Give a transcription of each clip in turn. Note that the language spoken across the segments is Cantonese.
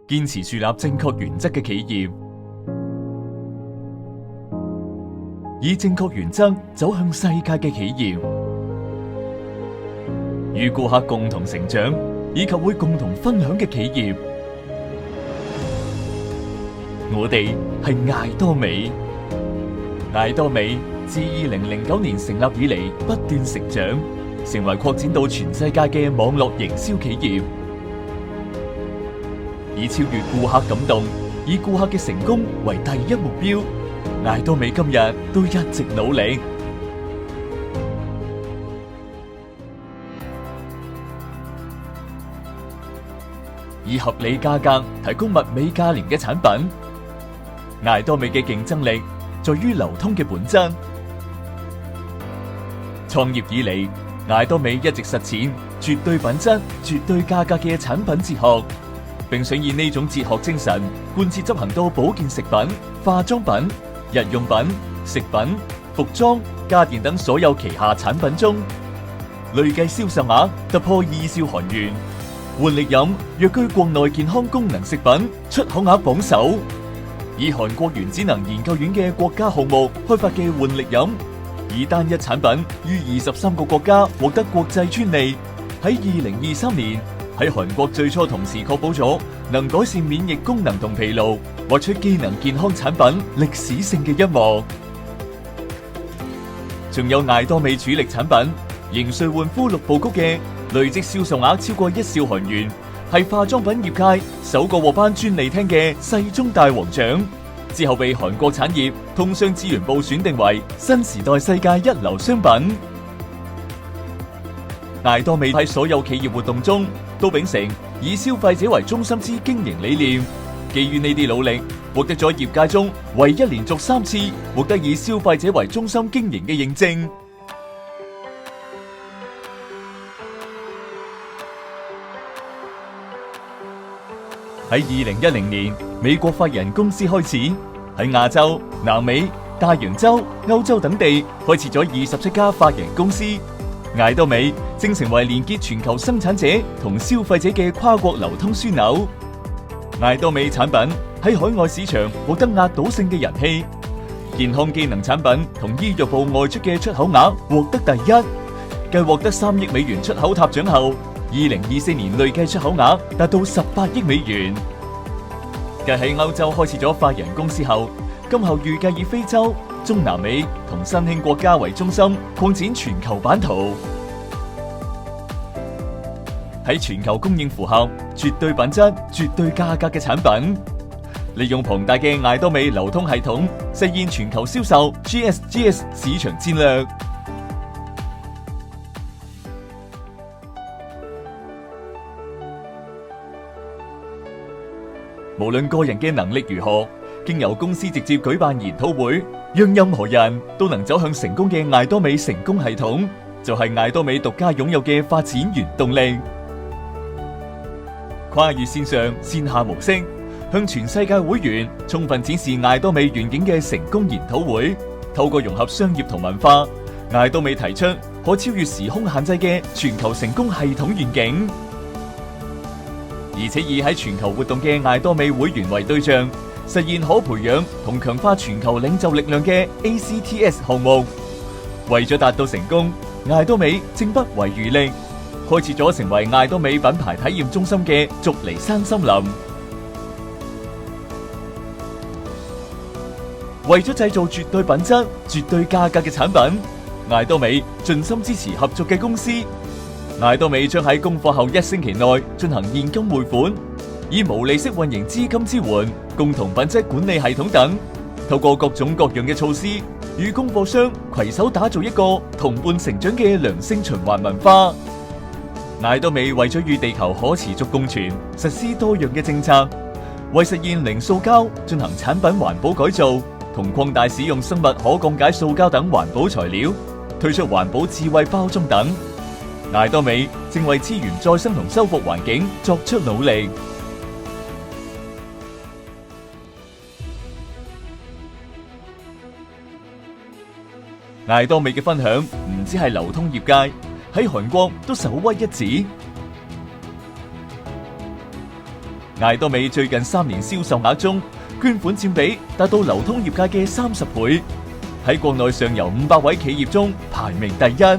堅持樹立正確原則嘅企業，以正確原則走向世界嘅企業，與顧客共同成長以及會共同分享嘅企業。我哋係艾多美。艾多美自2009年成立以嚟不斷成長，成為擴展到全世界嘅網絡營銷企業。以超越顧客感動，以顧客嘅成功為第一目標，艾多美今日都一直努力，以合理價格提供物美價廉嘅產品。艾多美嘅競爭力在於流通嘅本質。創業以嚟，艾多美一直實踐絕對品質、絕對價格嘅產品哲學，並想以呢種哲學精神貫徹執行到保健食品、化妝品、日用品、食品、服裝、家電等所有旗下產品中，累計銷售額突破2兆韓元。換力飲躍居國內健康功能食品出口額榜首。以韓國原子能研究院嘅國家項目開發嘅換力飲，以單一產品於23個國家獲得國際專利。喺2023年，喺韓國最初同時確保咗能改善免疫功能同疲勞，獲出機能健康產品歷史性嘅一幕。仲有艾多美主力產品凝萃煥膚6部曲嘅累積銷售額超過1兆韓元，係化妝品業界首個獲頒專利廳嘅世宗大王獎，之後被韓國產業通商資源部選定為新時代世界一流商品。艾多美喺所有企業活動中都秉承以消費者為中心之經營理念，基於呢啲努力，獲得咗業界中唯一連續3次獲得以消費者為中心經營嘅認證。喺2010年，美國法人公司開始喺亞洲、南美、大洋洲、歐洲等地開設咗27家法人公司。艾多美正成為連結全球生產者同消費者嘅跨國流通樞紐。艾多美產品喺海外市場獲得壓倒性嘅人氣，健康機能產品同醫藥部外出嘅出口額獲得第一。繼獲得3億美元出口塔獎後，2024年累計出口額達到18億美元。繼喺歐洲開設咗法人公司後，今後預計以非洲、中南美同新興國家為中心，擴展全球版圖。喺全球供應符合絕對品質、絕對價格嘅產品，利用龐大嘅艾多美流通系統，實現全球銷售 GSGS 市場戰略。無論個人嘅能力如何，經由公司直接舉辦研討會，讓任何人都能走向成功嘅艾多美成功系統，就係艾多美獨家擁有嘅發展原動力。跨越線上線下模式，向全世界會員充分展示艾多美願景嘅成功研討會，透過融合商業同文化，艾多美提出可超越時空限制嘅全球成功系統願景。而且以喺全球活動嘅艾多美會員為對象，實現可培養同強化全球領袖力量嘅 ACTS 項目。為咗達到成功，艾多美正不遺餘力，開設咗成為艾多美品牌體驗中心嘅祝尼山森林。為咗製造絕對品質、絕對價格嘅產品，艾多美盡心支持合作嘅公司。艾多美將喺供貨後1星期內進行現金匯款，以無利息運營資金支援、共同品質管理系統等，透過各種各樣嘅措施，與供貨商攜手打造一個同伴成長嘅良性循環文化。艾多美為咗與地球可持續共存，實施多樣嘅政策，為實現零塑膠進行產品環保改造，同擴大使用生物可降解塑膠等環保材料，推出環保智慧包裝等。艾多美正為資源再生同修復環境作出努力。艾多美嘅分享唔止係流通業界，喺韓國都首屈一指。艾多美最近3年銷售額中，捐款佔比達到流通業界嘅30倍，喺國內上游500位企業中排名第1。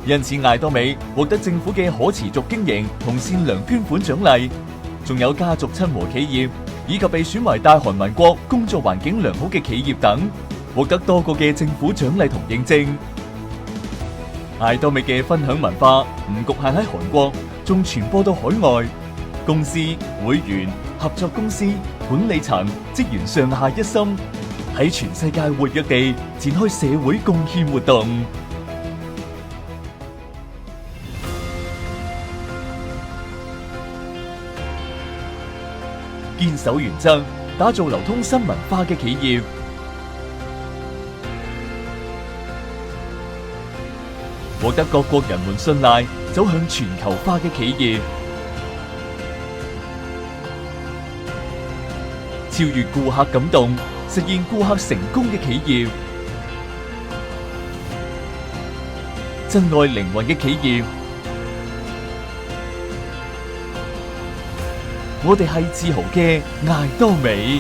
因此，艾多美獲得政府嘅可持續經營同善良捐款獎勵，仲有家族親和企業以及被選為大韓民國工作環境良好嘅企業等，獲得多個嘅政府獎勵同認證。艾多美嘅分享文化唔局限喺韓國，仲傳播到海外。公司、會員、合作公司、管理層、職員上下一心，喺全世界活躍地展開社會貢獻活動。堅守原則，打造流通新文化嘅企業。獲得各國人們信賴，走向全球化嘅企業。超越顧客感動，實現顧客成功嘅企業。珍愛靈魂嘅企業。我哋係自豪嘅艾多美。